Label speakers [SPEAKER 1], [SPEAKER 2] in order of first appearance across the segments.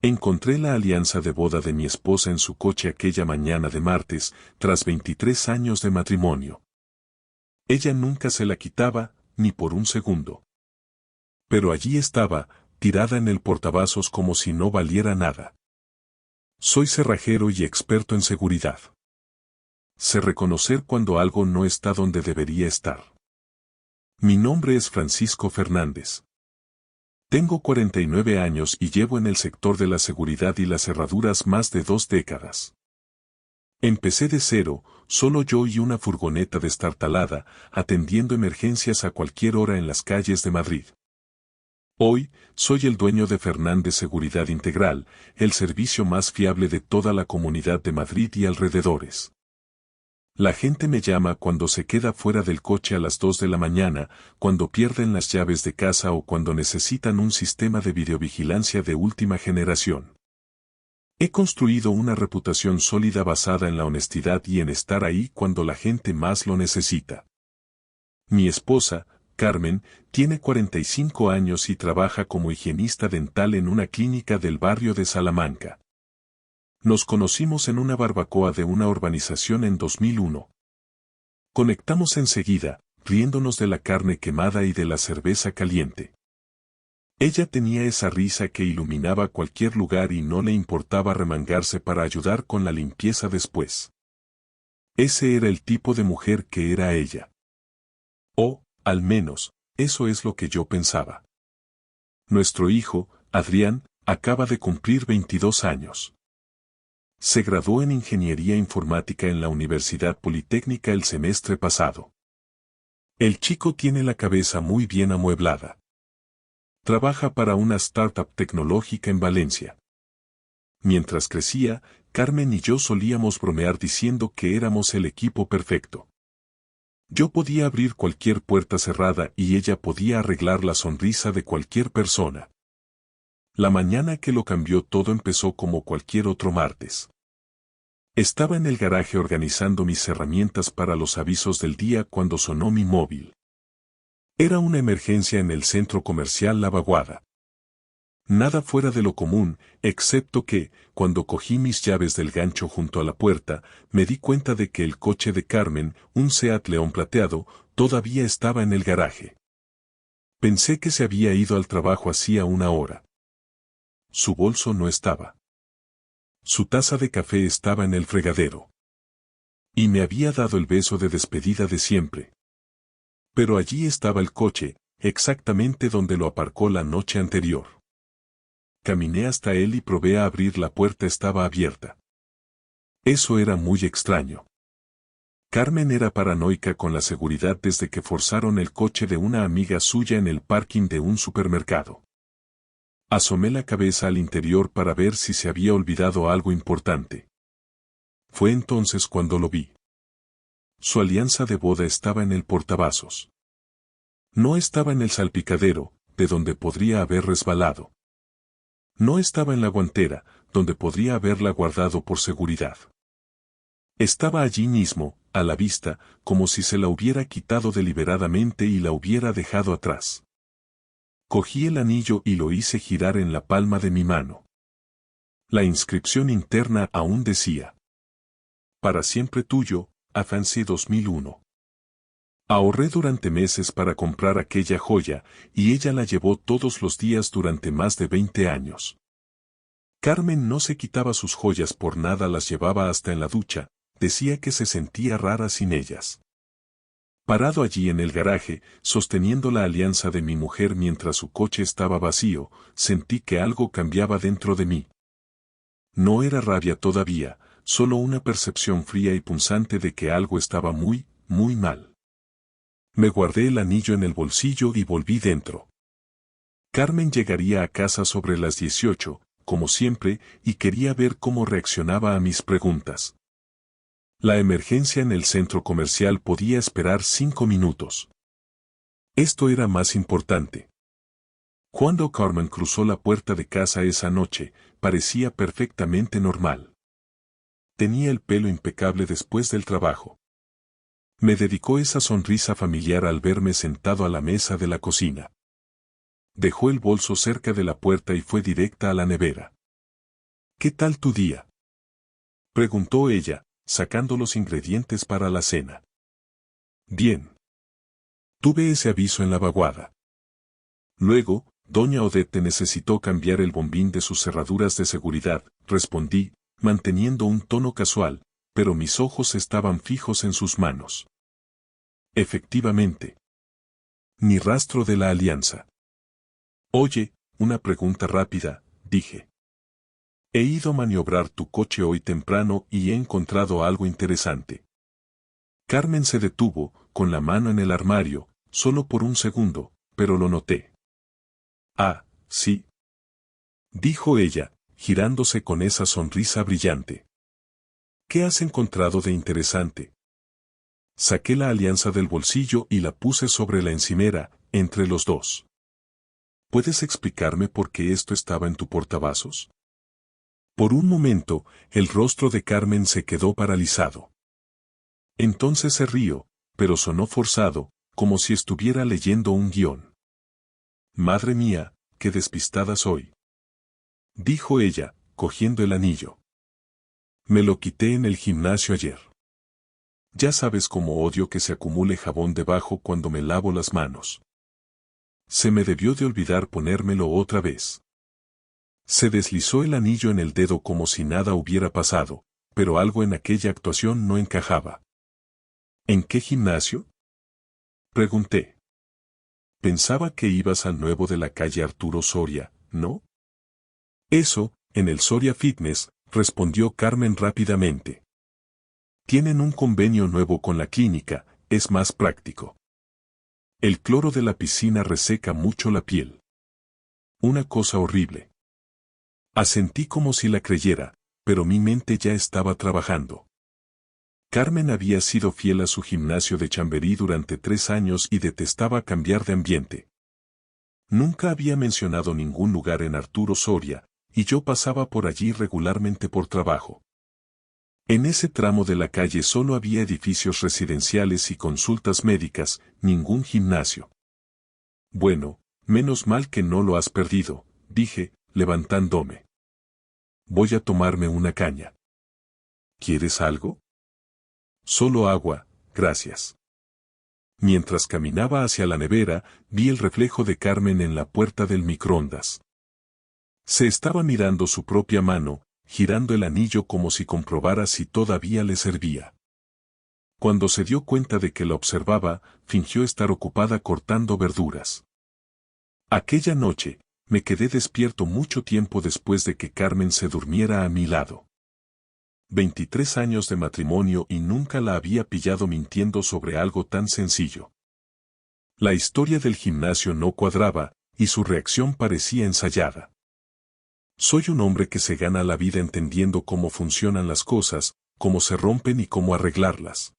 [SPEAKER 1] Encontré la alianza de boda de mi esposa en su coche aquella mañana de martes, tras 23 años de matrimonio. Ella nunca se la quitaba, ni por un segundo. Pero allí estaba, tirada en el portavasos como si no valiera nada. Soy cerrajero y experto en seguridad. Sé reconocer cuando algo no está donde debería estar. Mi nombre es Francisco Fernández. Tengo 49 años y llevo en el sector de la seguridad y las cerraduras más de 2 décadas. Empecé de cero, solo yo y una furgoneta destartalada, atendiendo emergencias a cualquier hora en las calles de Madrid. Hoy, soy el dueño de Fernández Seguridad Integral, el servicio más fiable de toda la Comunidad de Madrid y alrededores. La gente me llama cuando se queda fuera del coche a las 2 de la mañana, cuando pierden las llaves de casa o cuando necesitan un sistema de videovigilancia de última generación. He construido una reputación sólida basada en la honestidad y en estar ahí cuando la gente más lo necesita. Mi esposa, Carmen, tiene 45 años y trabaja como higienista dental en una clínica del barrio de Salamanca. Nos conocimos en una barbacoa de una urbanización en 2001. Conectamos enseguida, riéndonos de la carne quemada y de la cerveza caliente. Ella tenía esa risa que iluminaba cualquier lugar y no le importaba remangarse para ayudar con la limpieza después. Ese era el tipo de mujer que era ella. O, al menos, eso es lo que yo pensaba. Nuestro hijo, Adrián, acaba de cumplir 22 años. Se graduó en Ingeniería Informática en la Universidad Politécnica el semestre pasado. El chico tiene la cabeza muy bien amueblada. Trabaja para una startup tecnológica en Valencia. Mientras crecía, Carmen y yo solíamos bromear diciendo que éramos el equipo perfecto. Yo podía abrir cualquier puerta cerrada y ella podía arreglar la sonrisa de cualquier persona. La mañana que lo cambió todo empezó como cualquier otro martes. Estaba en el garaje organizando mis herramientas para los avisos del día cuando sonó mi móvil. Era una emergencia en el centro comercial La Vaguada. Nada fuera de lo común, excepto que, cuando cogí mis llaves del gancho junto a la puerta, me di cuenta de que el coche de Carmen, un Seat León plateado, todavía estaba en el garaje. Pensé que se había ido al trabajo hacía una hora. Su bolso no estaba. Su taza de café estaba en el fregadero. Y me había dado el beso de despedida de siempre. Pero allí estaba el coche, exactamente donde lo aparcó la noche anterior. Caminé hasta él y probé a abrir la puerta, estaba abierta. Eso era muy extraño. Carmen era paranoica con la seguridad desde que forzaron el coche de una amiga suya en el parking de un supermercado. Asomé la cabeza al interior para ver si se había olvidado algo importante. Fue entonces cuando lo vi. Su alianza de boda estaba en el portavasos. No estaba en el salpicadero, de donde podría haber resbalado. No estaba en la guantera, donde podría haberla guardado por seguridad. Estaba allí mismo, a la vista, como si se la hubiera quitado deliberadamente y la hubiera dejado atrás. Cogí el anillo y lo hice girar en la palma de mi mano. La inscripción interna aún decía: Para siempre tuyo, Afancy 2001. Ahorré durante meses para comprar aquella joya, y ella la llevó todos los días durante más de 20 años. Carmen no se quitaba sus joyas por nada, las llevaba hasta en la ducha, decía que se sentía rara sin ellas. Parado allí en el garaje, sosteniendo la alianza de mi mujer mientras su coche estaba vacío, sentí que algo cambiaba dentro de mí. No era rabia todavía, solo una percepción fría y punzante de que algo estaba muy, muy mal. Me guardé el anillo en el bolsillo y volví dentro. Carmen llegaría a casa sobre las 18, como siempre, y quería ver cómo reaccionaba a mis preguntas. La emergencia en el centro comercial podía esperar 5 minutos. Esto era más importante. Cuando Carmen cruzó la puerta de casa esa noche, parecía perfectamente normal. Tenía el pelo impecable después del trabajo. Me dedicó esa sonrisa familiar al verme sentado a la mesa de la cocina. Dejó el bolso cerca de la puerta y fue directa a la nevera. ¿Qué tal tu día?, preguntó ella, sacando los ingredientes para la cena. Bien. Tuve ese aviso en la vaguada. Luego, doña Odette necesitó cambiar el bombín de sus cerraduras de seguridad, respondí, manteniendo un tono casual, pero mis ojos estaban fijos en sus manos. Efectivamente. Ni rastro de la alianza. Oye, una pregunta rápida, dije. He ido a maniobrar tu coche hoy temprano y he encontrado algo interesante. Carmen se detuvo, con la mano en el armario, solo por un segundo, pero lo noté. Ah, sí, dijo ella, girándose con esa sonrisa brillante. ¿Qué has encontrado de interesante? Saqué la alianza del bolsillo y la puse sobre la encimera, entre los dos. ¿Puedes explicarme por qué esto estaba en tu portavasos? Por un momento, el rostro de Carmen se quedó paralizado. Entonces se rió, pero sonó forzado, como si estuviera leyendo un guión. Madre mía, qué despistada soy, dijo ella, cogiendo el anillo. Me lo quité en el gimnasio ayer. Ya sabes cómo odio que se acumule jabón debajo cuando me lavo las manos. Se me debió de olvidar ponérmelo otra vez. Se deslizó el anillo en el dedo como si nada hubiera pasado, pero algo en aquella actuación no encajaba. ¿En qué gimnasio?, pregunté. Pensaba que ibas al nuevo de la calle Arturo Soria, ¿no? Eso, en el Soria Fitness, respondió Carmen rápidamente. Tienen un convenio nuevo con la clínica, es más práctico. El cloro de la piscina reseca mucho la piel. Una cosa horrible. Asentí como si la creyera, pero mi mente ya estaba trabajando. Carmen había sido fiel a su gimnasio de Chamberí durante 3 años y detestaba cambiar de ambiente. Nunca había mencionado ningún lugar en Arturo Soria, y yo pasaba por allí regularmente por trabajo. En ese tramo de la calle solo había edificios residenciales y consultas médicas, ningún gimnasio. Bueno, menos mal que no lo has perdido, dije, levantándome. Voy a tomarme una caña. ¿Quieres algo? Solo agua, gracias. Mientras caminaba hacia la nevera, vi el reflejo de Carmen en la puerta del microondas. Se estaba mirando su propia mano, girando el anillo como si comprobara si todavía le servía. Cuando se dio cuenta de que la observaba, fingió estar ocupada cortando verduras. Aquella noche, me quedé despierto mucho tiempo después de que Carmen se durmiera a mi lado. 23 años de matrimonio y nunca la había pillado mintiendo sobre algo tan sencillo. La historia del gimnasio no cuadraba, y su reacción parecía ensayada. Soy un hombre que se gana la vida entendiendo cómo funcionan las cosas, cómo se rompen y cómo arreglarlas.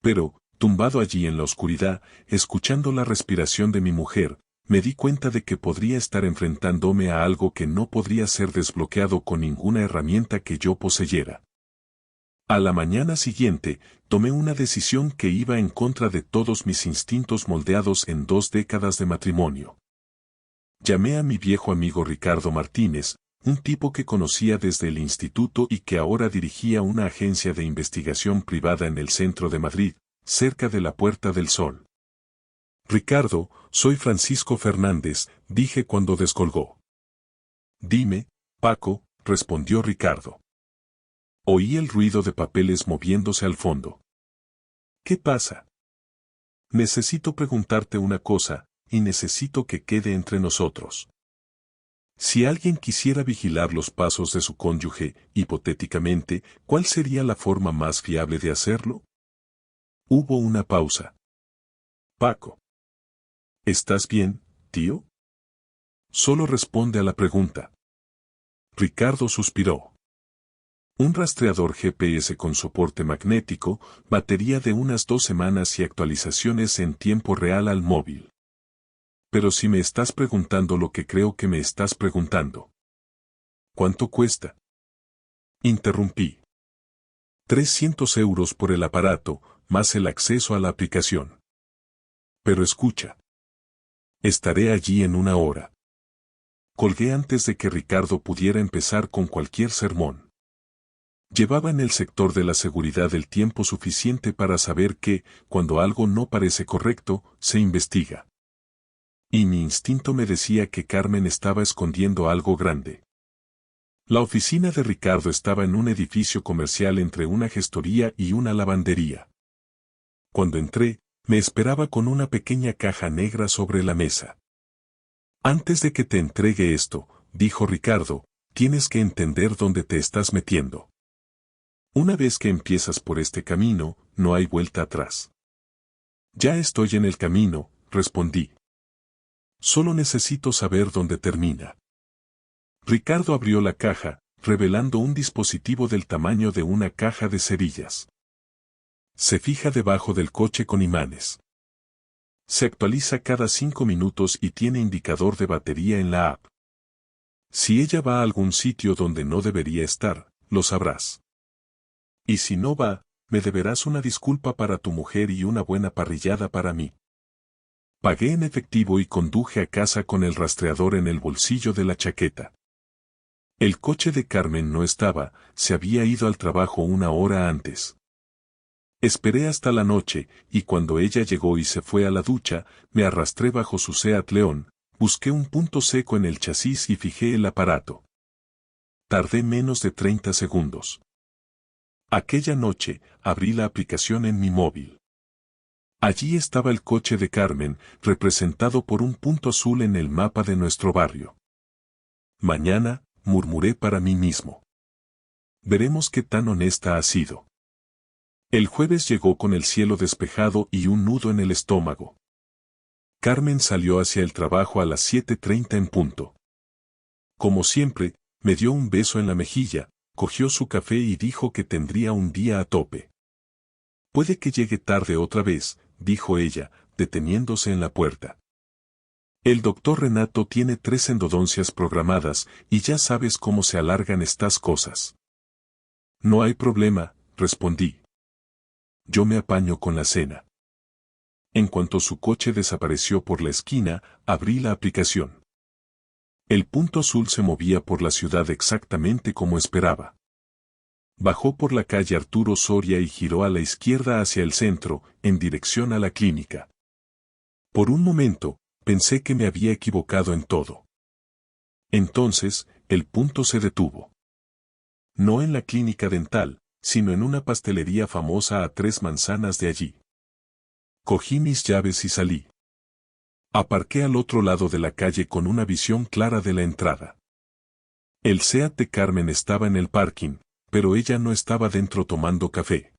[SPEAKER 1] Pero, tumbado allí en la oscuridad, escuchando la respiración de mi mujer, me di cuenta de que podría estar enfrentándome a algo que no podría ser desbloqueado con ninguna herramienta que yo poseyera. A la mañana siguiente, tomé una decisión que iba en contra de todos mis instintos moldeados en 2 décadas de matrimonio. Llamé a mi viejo amigo Ricardo Martínez, un tipo que conocía desde el instituto y que ahora dirigía una agencia de investigación privada en el centro de Madrid, cerca de la Puerta del Sol. Ricardo, soy Francisco Fernández, dije cuando descolgó. Dime, Paco, respondió Ricardo. Oí el ruido de papeles moviéndose al fondo. ¿Qué pasa? Necesito preguntarte una cosa, y necesito que quede entre nosotros. Si alguien quisiera vigilar los pasos de su cónyuge, hipotéticamente, ¿cuál sería la forma más fiable de hacerlo? Hubo una pausa. Paco. ¿Estás bien, tío? Solo responde a la pregunta. Ricardo suspiró. Un rastreador GPS con soporte magnético, batería de unas 2 semanas y actualizaciones en tiempo real al móvil. Pero si me estás preguntando lo que creo que me estás preguntando. ¿Cuánto cuesta? Interrumpí. 300 euros por el aparato, más el acceso a la aplicación. Pero escucha. Estaré allí en 1 hora. Colgué antes de que Ricardo pudiera empezar con cualquier sermón. Llevaba en el sector de la seguridad el tiempo suficiente para saber que, cuando algo no parece correcto, se investiga. Y mi instinto me decía que Carmen estaba escondiendo algo grande. La oficina de Ricardo estaba en un edificio comercial entre una gestoría y una lavandería. Cuando entré, me esperaba con una pequeña caja negra sobre la mesa. Antes de que te entregue esto, dijo Ricardo, tienes que entender dónde te estás metiendo. Una vez que empiezas por este camino, no hay vuelta atrás. Ya estoy en el camino, respondí. Solo necesito saber dónde termina. Ricardo abrió la caja, revelando un dispositivo del tamaño de una caja de cerillas. Se fija debajo del coche con imanes. Se actualiza cada 5 minutos y tiene indicador de batería en la app. Si ella va a algún sitio donde no debería estar, lo sabrás. Y si no va, me deberás una disculpa para tu mujer y una buena parrillada para mí. Pagué en efectivo y conduje a casa con el rastreador en el bolsillo de la chaqueta. El coche de Carmen no estaba, se había ido al trabajo una hora antes. Esperé hasta la noche, y cuando ella llegó y se fue a la ducha, me arrastré bajo su Seat León, busqué un punto seco en el chasis y fijé el aparato. Tardé menos de 30 segundos. Aquella noche, abrí la aplicación en mi móvil. Allí estaba el coche de Carmen, representado por un punto azul en el mapa de nuestro barrio. Mañana, murmuré para mí mismo. Veremos qué tan honesta ha sido. El jueves llegó con el cielo despejado y un nudo en el estómago. Carmen salió hacia el trabajo a las 7:30 en punto. Como siempre, me dio un beso en la mejilla, cogió su café y dijo que tendría un día a tope. Puede que llegue tarde otra vez, dijo ella, deteniéndose en la puerta. El doctor Renato tiene 3 endodoncias programadas y ya sabes cómo se alargan estas cosas. No hay problema, respondí. Yo me apaño con la cena. En cuanto su coche desapareció por la esquina, abrí la aplicación. El punto azul se movía por la ciudad exactamente como esperaba. Bajó por la calle Arturo Soria y giró a la izquierda hacia el centro, en dirección a la clínica. Por un momento, pensé que me había equivocado en todo. Entonces, el punto se detuvo. No en la clínica dental, sino en una pastelería famosa a 3 manzanas de allí. Cogí mis llaves y salí. Aparqué al otro lado de la calle con una visión clara de la entrada. El Seat de Carmen estaba en el parking, pero ella no estaba dentro tomando café.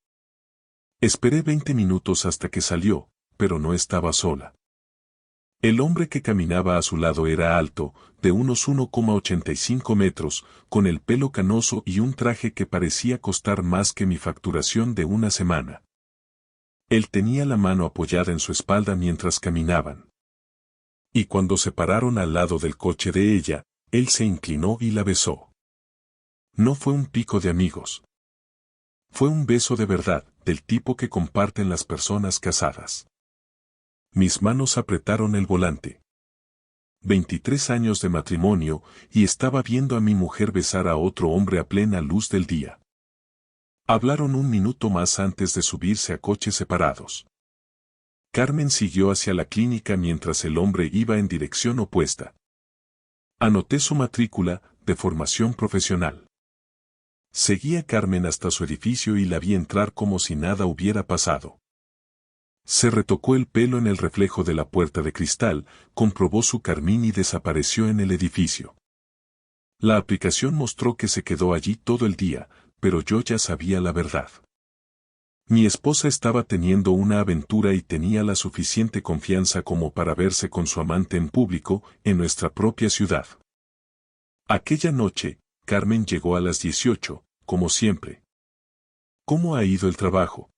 [SPEAKER 1] Esperé 20 minutos hasta que salió, pero no estaba sola. El hombre que caminaba a su lado era alto, de unos 1,85 metros, con el pelo canoso y un traje que parecía costar más que mi facturación de una semana. Él tenía la mano apoyada en su espalda mientras caminaban. Y cuando se pararon al lado del coche de ella, él se inclinó y la besó. No fue un pico de amigos. Fue un beso de verdad, del tipo que comparten las personas casadas. Mis manos apretaron el volante. 23 años de matrimonio, y estaba viendo a mi mujer besar a otro hombre a plena luz del día. Hablaron un minuto más antes de subirse a coches separados. Carmen siguió hacia la clínica mientras el hombre iba en dirección opuesta. Anoté su matrícula, de formación profesional. Seguí a Carmen hasta su edificio y la vi entrar como si nada hubiera pasado. Se retocó el pelo en el reflejo de la puerta de cristal, comprobó su carmín y desapareció en el edificio. La aplicación mostró que se quedó allí todo el día, pero yo ya sabía la verdad. Mi esposa estaba teniendo una aventura y tenía la suficiente confianza como para verse con su amante en público, en nuestra propia ciudad. Aquella noche, Carmen llegó a las 18, como siempre. ¿Cómo ha ido el trabajo?,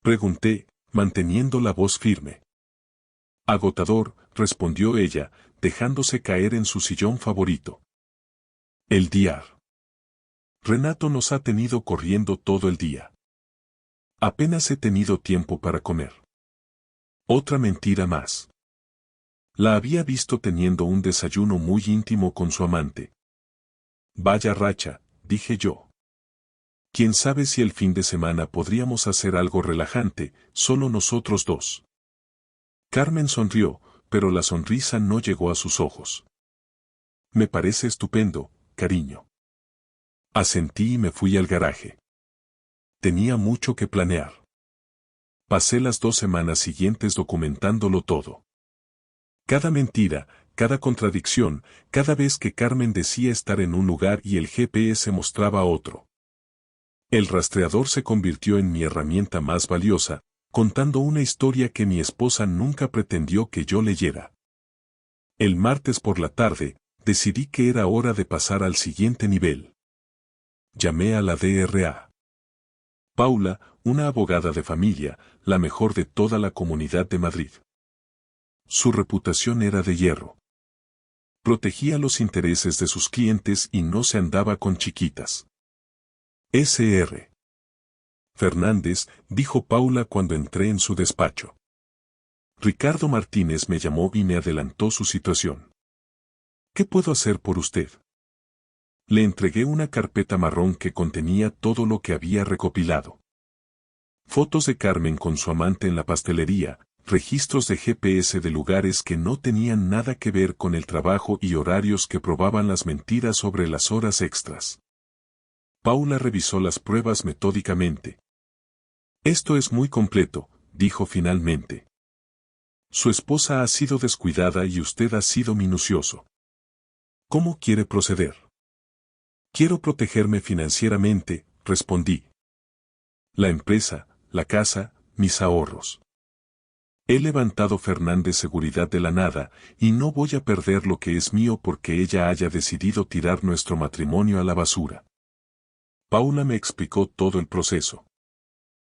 [SPEAKER 1] pregunté, manteniendo la voz firme. Agotador, respondió ella, dejándose caer en su sillón favorito. El día. Renato nos ha tenido corriendo todo el día. Apenas he tenido tiempo para comer. Otra mentira más. La había visto teniendo un desayuno muy íntimo con su amante. Vaya racha, dije yo. Quién sabe si el fin de semana podríamos hacer algo relajante, solo nosotros dos. Carmen sonrió, pero la sonrisa no llegó a sus ojos. Me parece estupendo, cariño. Asentí y me fui al garaje. Tenía mucho que planear. Pasé las 2 semanas siguientes documentándolo todo. Cada mentira, cada contradicción, cada vez que Carmen decía estar en un lugar y el GPS mostraba otro. El rastreador se convirtió en mi herramienta más valiosa, contando una historia que mi esposa nunca pretendió que yo leyera. El martes por la tarde, decidí que era hora de pasar al siguiente nivel. Llamé a la DRA. Paula, una abogada de familia, la mejor de toda la Comunidad de Madrid. Su reputación era de hierro. Protegía los intereses de sus clientes y no se andaba con chiquitas. Sr. Fernández, dijo Paula cuando entré en su despacho. Ricardo Martínez me llamó y me adelantó su situación. ¿Qué puedo hacer por usted? Le entregué una carpeta marrón que contenía todo lo que había recopilado. Fotos de Carmen con su amante en la pastelería, registros de GPS de lugares que no tenían nada que ver con el trabajo y horarios que probaban las mentiras sobre las horas extras. Paula revisó las pruebas metódicamente. Esto es muy completo, dijo finalmente. Su esposa ha sido descuidada y usted ha sido minucioso. ¿Cómo quiere proceder? Quiero protegerme financieramente, respondí. La empresa, la casa, mis ahorros. He levantado Fernández Seguridad de la nada, y no voy a perder lo que es mío porque ella haya decidido tirar nuestro matrimonio a la basura. Paula me explicó todo el proceso.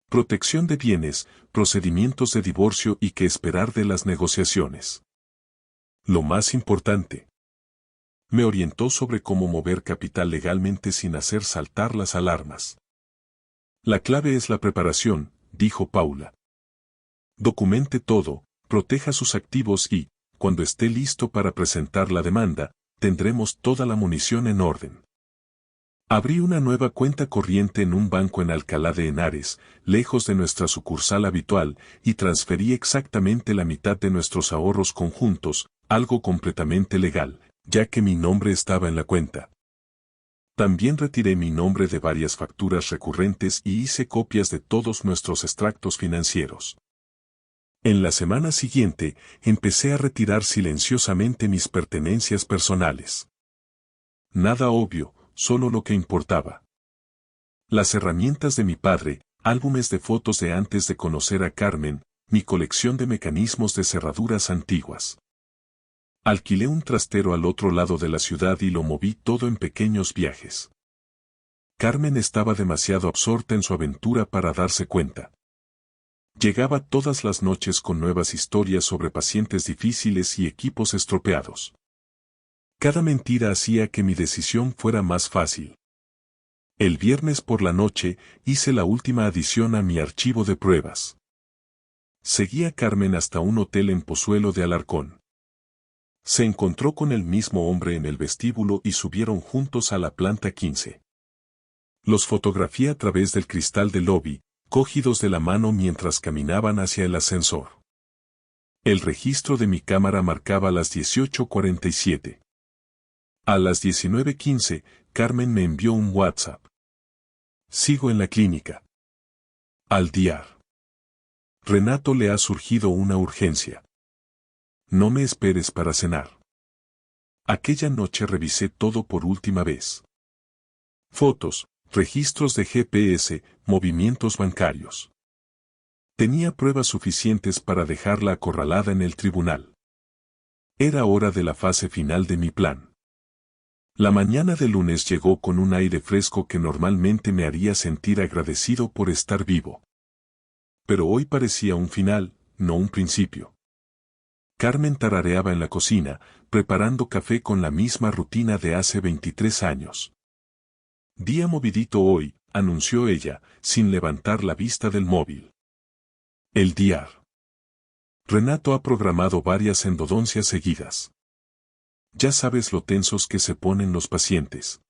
[SPEAKER 1] Protección de bienes, procedimientos de divorcio y qué esperar de las negociaciones. Lo más importante. Me orientó sobre cómo mover capital legalmente sin hacer saltar las alarmas. La clave es la preparación, dijo Paula. Documente todo, proteja sus activos y, cuando esté listo para presentar la demanda, tendremos toda la munición en orden. Abrí una nueva cuenta corriente en un banco en Alcalá de Henares, lejos de nuestra sucursal habitual, y transferí exactamente la mitad de nuestros ahorros conjuntos, algo completamente legal, ya que mi nombre estaba en la cuenta. También retiré mi nombre de varias facturas recurrentes y hice copias de todos nuestros extractos financieros. En la semana siguiente, empecé a retirar silenciosamente mis pertenencias personales. Nada obvio, solo lo que importaba. Las herramientas de mi padre, álbumes de fotos de antes de conocer a Carmen, mi colección de mecanismos de cerraduras antiguas. Alquilé un trastero al otro lado de la ciudad y lo moví todo en pequeños viajes. Carmen estaba demasiado absorta en su aventura para darse cuenta. Llegaba todas las noches con nuevas historias sobre pacientes difíciles y equipos estropeados. Cada mentira hacía que mi decisión fuera más fácil. El viernes por la noche hice la última adición a mi archivo de pruebas. Seguí a Carmen hasta un hotel en Pozuelo de Alarcón. Se encontró con el mismo hombre en el vestíbulo y subieron juntos a la planta 15. Los fotografié a través del cristal del lobby, cogidos de la mano mientras caminaban hacia el ascensor. El registro de mi cámara marcaba las 18:47. A las 19:15, Carmen me envió un WhatsApp. Sigo en la clínica. Al diar. Renato le ha surgido una urgencia. No me esperes para cenar. Aquella noche revisé todo por última vez. Fotos, registros de GPS, movimientos bancarios. Tenía pruebas suficientes para dejarla acorralada en el tribunal. Era hora de la fase final de mi plan. La mañana de lunes llegó con un aire fresco que normalmente me haría sentir agradecido por estar vivo. Pero hoy parecía un final, no un principio. Carmen tarareaba en la cocina, preparando café con la misma rutina de hace 23 años. Día movidito hoy, anunció ella, sin levantar la vista del móvil. El diar. Renato ha programado varias endodoncias seguidas. Ya sabes lo tensos que se ponen los pacientes.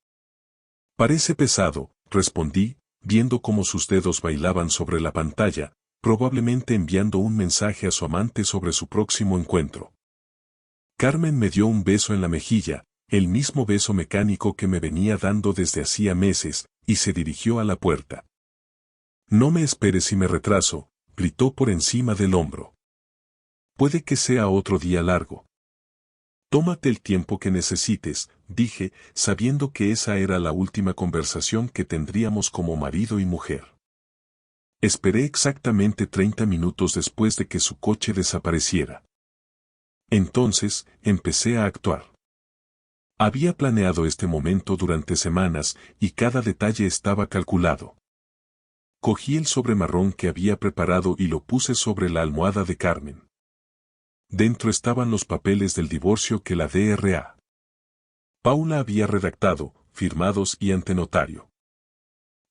[SPEAKER 1] Parece pesado, respondí, viendo cómo sus dedos bailaban sobre la pantalla, probablemente enviando un mensaje a su amante sobre su próximo encuentro. Carmen me dio un beso en la mejilla, el mismo beso mecánico que me venía dando desde hacía meses, y se dirigió a la puerta. No me esperes si me retraso, gritó por encima del hombro. Puede que sea otro día largo. Tómate el tiempo que necesites, dije, sabiendo que esa era la última conversación que tendríamos como marido y mujer. Esperé exactamente 30 minutos después de que su coche desapareciera. Entonces, empecé a actuar. Había planeado este momento durante semanas y cada detalle estaba calculado. Cogí el sobre marrón que había preparado y lo puse sobre la almohada de Carmen. Dentro estaban los papeles del divorcio que la Dra. Paula había redactado, firmados y ante notario.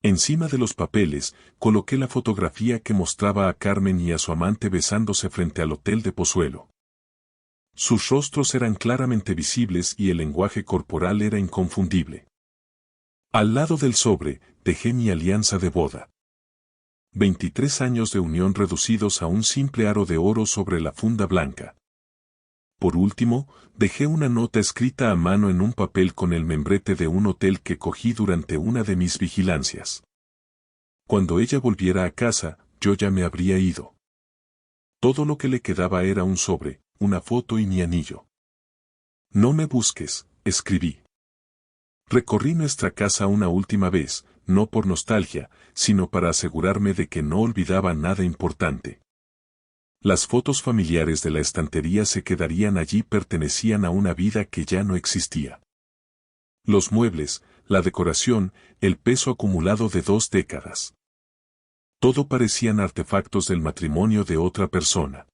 [SPEAKER 1] Encima de los papeles, coloqué la fotografía que mostraba a Carmen y a su amante besándose frente al hotel de Pozuelo. Sus rostros eran claramente visibles y el lenguaje corporal era inconfundible. Al lado del sobre, dejé mi alianza de boda. 23 años de unión reducidos a un simple aro de oro sobre la funda blanca. Por último, dejé una nota escrita a mano en un papel con el membrete de un hotel que cogí durante una de mis vigilancias. Cuando ella volviera a casa, yo ya me habría ido. Todo lo que le quedaba era un sobre, una foto y mi anillo. No me busques, escribí. Recorrí nuestra casa una última vez, no por nostalgia, sino para asegurarme de que no olvidaba nada importante. Las fotos familiares de la estantería se quedarían allí, pertenecían a una vida que ya no existía. Los muebles, la decoración, el peso acumulado de 2 décadas. Todo parecían artefactos del matrimonio de otra persona.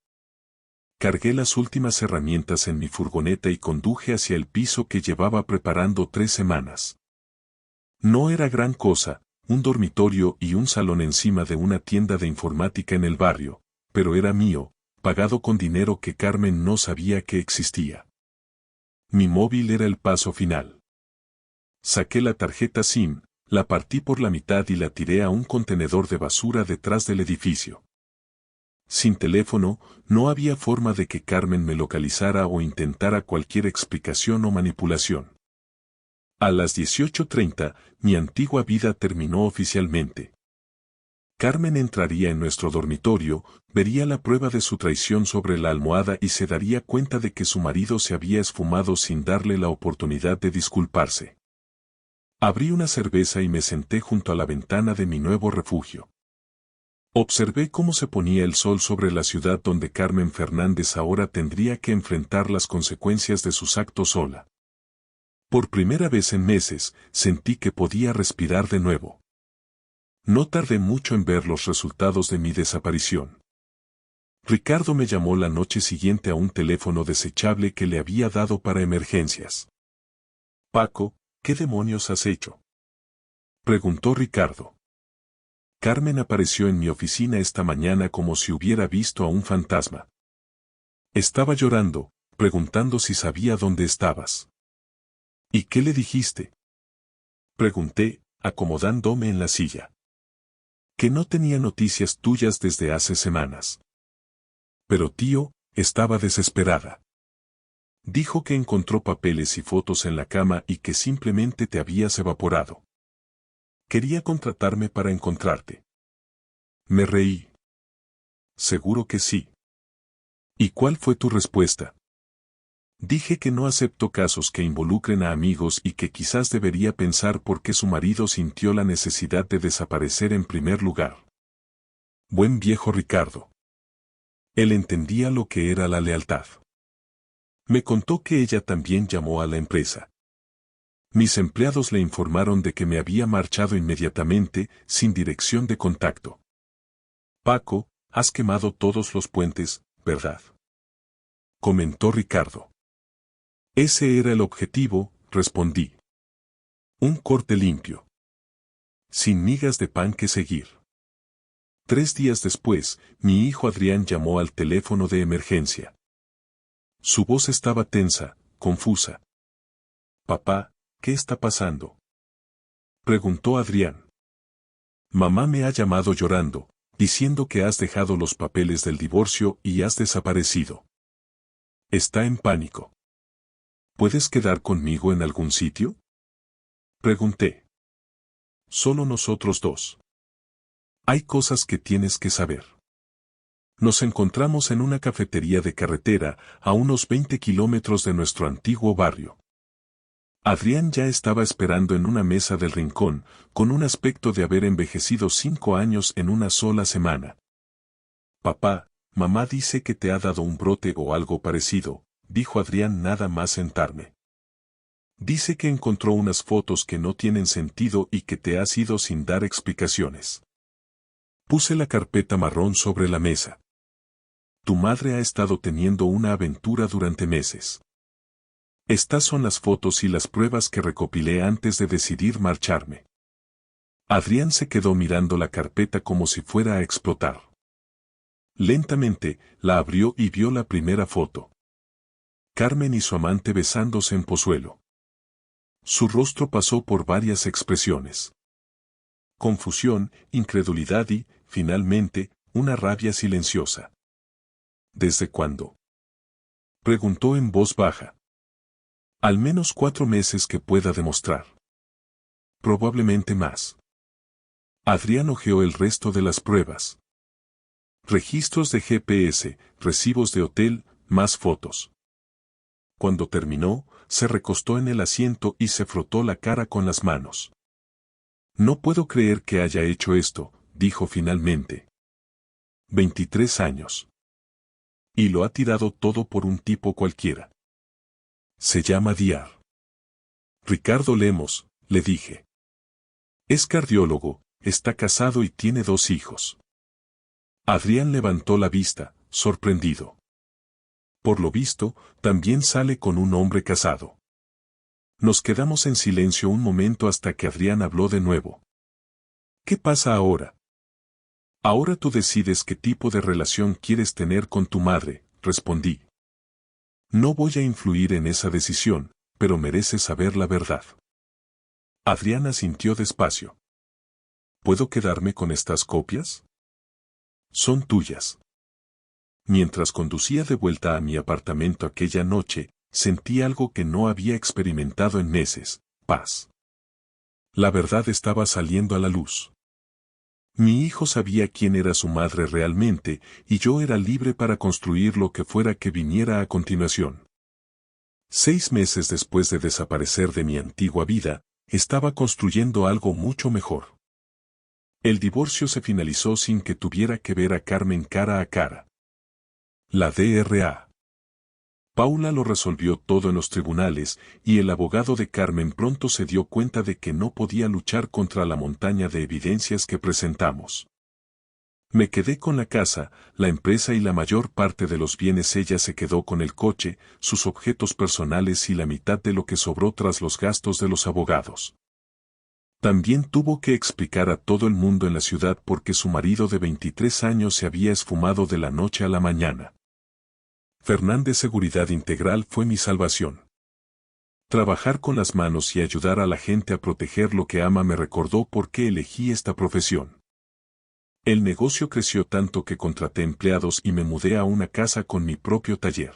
[SPEAKER 1] Cargué las últimas herramientas en mi furgoneta y conduje hacia el piso que llevaba preparando 3 semanas. No era gran cosa, un dormitorio y un salón encima de una tienda de informática en el barrio, pero era mío, pagado con dinero que Carmen no sabía que existía. Mi móvil era el paso final. Saqué la tarjeta SIM, la partí por la mitad y la tiré a un contenedor de basura detrás del edificio. Sin teléfono, no había forma de que Carmen me localizara o intentara cualquier explicación o manipulación. A las 18:30, mi antigua vida terminó oficialmente. Carmen entraría en nuestro dormitorio, vería la prueba de su traición sobre la almohada y se daría cuenta de que su marido se había esfumado sin darle la oportunidad de disculparse. Abrí una cerveza y me senté junto a la ventana de mi nuevo refugio. Observé cómo se ponía el sol sobre la ciudad donde Carmen Fernández ahora tendría que enfrentar las consecuencias de sus actos sola. Por primera vez en meses, sentí que podía respirar de nuevo. No tardé mucho en ver los resultados de mi desaparición. Ricardo me llamó la noche siguiente a un teléfono desechable que le había dado para emergencias. Paco, ¿qué demonios has hecho?, preguntó Ricardo. Carmen apareció en mi oficina esta mañana como si hubiera visto a un fantasma. Estaba llorando, preguntando si sabía dónde estabas. ¿Y qué le dijiste?, pregunté, acomodándome en la silla. Que no tenía noticias tuyas desde hace semanas. Pero tío, estaba desesperada. Dijo que encontró papeles y fotos en la cama y que simplemente te habías evaporado. Quería contratarme para encontrarte. Me reí. Seguro que sí. ¿Y cuál fue tu respuesta? Dije que no acepto casos que involucren a amigos y que quizás debería pensar por qué su marido sintió la necesidad de desaparecer en primer lugar. Buen viejo Ricardo. Él entendía lo que era la lealtad. Me contó que ella también llamó a la empresa. Mis empleados le informaron de que me había marchado inmediatamente, sin dirección de contacto. Paco, has quemado todos los puentes, ¿verdad?, comentó Ricardo. Ese era el objetivo, respondí. Un corte limpio. Sin migas de pan que seguir. 3 días después, mi hijo Adrián llamó al teléfono de emergencia. Su voz estaba tensa, confusa. «Papá, ¿qué está pasando?», preguntó Adrián. «Mamá me ha llamado llorando, diciendo que has dejado los papeles del divorcio y has desaparecido. Está en pánico. ¿Puedes quedar conmigo en algún sitio?», pregunté. «Solo nosotros dos. Hay cosas que tienes que saber». Nos encontramos en una cafetería de carretera, a unos 20 kilómetros de nuestro antiguo barrio. Adrián ya estaba esperando en una mesa del rincón, con un aspecto de haber envejecido 5 años en una sola semana. «Papá, mamá dice que te ha dado un brote o algo parecido», dijo Adrián nada más sentarme. «Dice que encontró unas fotos que no tienen sentido y que te has ido sin dar explicaciones». Puse la carpeta marrón sobre la mesa. «Tu madre ha estado teniendo una aventura durante meses. Estas son las fotos y las pruebas que recopilé antes de decidir marcharme». Adrián se quedó mirando la carpeta como si fuera a explotar. Lentamente, la abrió y vio la primera foto. Carmen y su amante besándose en Pozuelo. Su rostro pasó por varias expresiones. Confusión, incredulidad y, finalmente, una rabia silenciosa. «¿Desde cuándo?», preguntó en voz baja. «Al menos 4 meses que pueda demostrar. Probablemente más». Adrián hojeó el resto de las pruebas. Registros de GPS, recibos de hotel, más fotos. Cuando terminó, se recostó en el asiento y se frotó la cara con las manos. «No puedo creer que haya hecho esto», dijo finalmente. 23 años. Y lo ha tirado todo por un tipo cualquiera. Se llama Diar. «Ricardo Lemos», le dije. «Es cardiólogo, está casado y tiene 2 hijos». Adrián levantó la vista, sorprendido. «Por lo visto, también sale con un hombre casado». Nos quedamos en silencio un momento hasta que Adrián habló de nuevo. «¿Qué pasa ahora?». «Ahora tú decides qué tipo de relación quieres tener con tu madre», respondí. «No voy a influir en esa decisión, pero mereces saber la verdad». Adrián asintió despacio. «¿Puedo quedarme con estas copias?». «Son tuyas». Mientras conducía de vuelta a mi apartamento aquella noche, sentí algo que no había experimentado en meses: paz. La verdad estaba saliendo a la luz. Mi hijo sabía quién era su madre realmente, y yo era libre para construir lo que fuera que viniera a continuación. 6 meses después de desaparecer de mi antigua vida, estaba construyendo algo mucho mejor. El divorcio se finalizó sin que tuviera que ver a Carmen cara a cara. La DRA. Paula lo resolvió todo en los tribunales, y el abogado de Carmen pronto se dio cuenta de que no podía luchar contra la montaña de evidencias que presentamos. Me quedé con la casa, la empresa y la mayor parte de los bienes. Ella se quedó con el coche, sus objetos personales y la mitad de lo que sobró tras los gastos de los abogados. También tuvo que explicar a todo el mundo en la ciudad por qué su marido de 23 años se había esfumado de la noche a la mañana. Fernández Seguridad Integral fue mi salvación. Trabajar con las manos y ayudar a la gente a proteger lo que ama me recordó por qué elegí esta profesión. El negocio creció tanto que contraté empleados y me mudé a una casa con mi propio taller.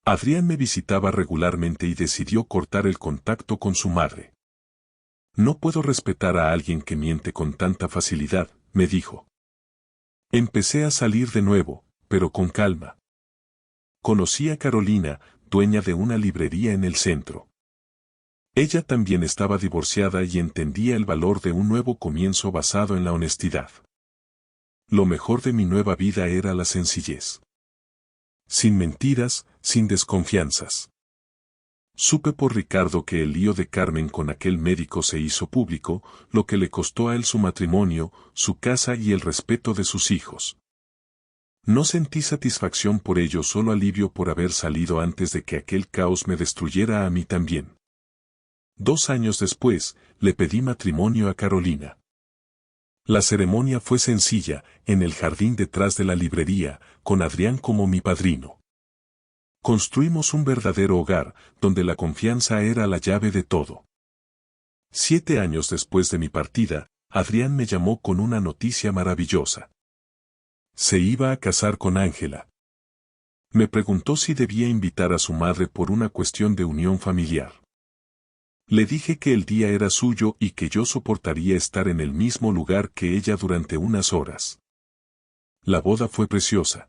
[SPEAKER 1] Adrián me visitaba regularmente y decidió cortar el contacto con su madre. «No puedo respetar a alguien que miente con tanta facilidad», me dijo. Empecé a salir de nuevo, pero con calma. Conocí a Carolina, dueña de una librería en el centro. Ella también estaba divorciada y entendía el valor de un nuevo comienzo basado en la honestidad. Lo mejor de mi nueva vida era la sencillez. Sin mentiras, sin desconfianzas. Supe por Ricardo que el lío de Carmen con aquel médico se hizo público, lo que le costó a él su matrimonio, su casa y el respeto de sus hijos. No sentí satisfacción por ello, solo alivio por haber salido antes de que aquel caos me destruyera a mí también. 2 años después, le pedí matrimonio a Carolina. La ceremonia fue sencilla, en el jardín detrás de la librería, con Adrián como mi padrino. Construimos un verdadero hogar, donde la confianza era la llave de todo. 7 años después de mi partida, Adrián me llamó con una noticia maravillosa. Se iba a casar con Ángela. Me preguntó si debía invitar a su madre por una cuestión de unión familiar. Le dije que el día era suyo y que yo soportaría estar en el mismo lugar que ella durante unas horas. La boda fue preciosa.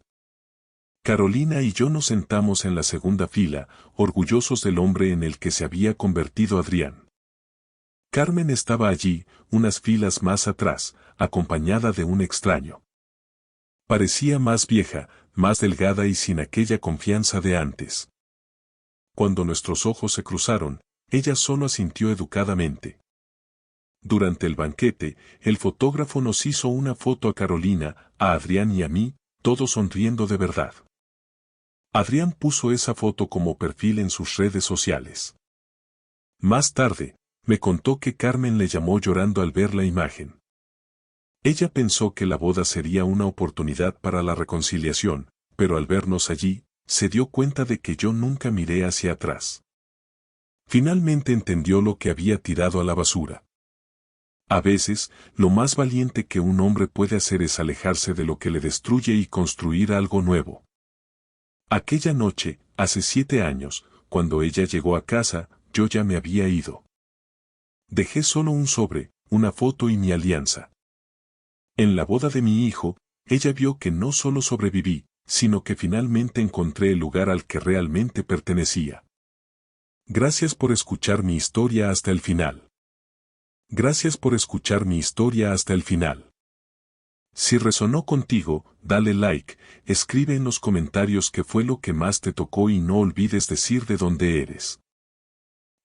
[SPEAKER 1] Carolina y yo nos sentamos en la segunda fila, orgullosos del hombre en el que se había convertido Adrián. Carmen estaba allí, unas filas más atrás, acompañada de un extraño. Parecía más vieja, más delgada y sin aquella confianza de antes. Cuando nuestros ojos se cruzaron, ella solo asintió educadamente. Durante el banquete, el fotógrafo nos hizo una foto a Carolina, a Adrián y a mí, todos sonriendo de verdad. Adrián puso esa foto como perfil en sus redes sociales. Más tarde, me contó que Carmen le llamó llorando al ver la imagen. Ella pensó que la boda sería una oportunidad para la reconciliación, pero al vernos allí, se dio cuenta de que yo nunca miré hacia atrás. Finalmente entendió lo que había tirado a la basura. A veces, lo más valiente que un hombre puede hacer es alejarse de lo que le destruye y construir algo nuevo. Aquella noche, hace 7 años, cuando ella llegó a casa, yo ya me había ido. Dejé solo un sobre, una foto y mi alianza. En la boda de mi hijo, ella vio que no solo sobreviví, sino que finalmente encontré el lugar al que realmente pertenecía. Gracias por escuchar mi historia hasta el final. Gracias por escuchar mi historia hasta el final. Si resonó contigo, dale like, escribe en los comentarios qué fue lo que más te tocó y no olvides decir de dónde eres.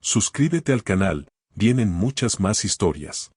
[SPEAKER 1] Suscríbete al canal, vienen muchas más historias.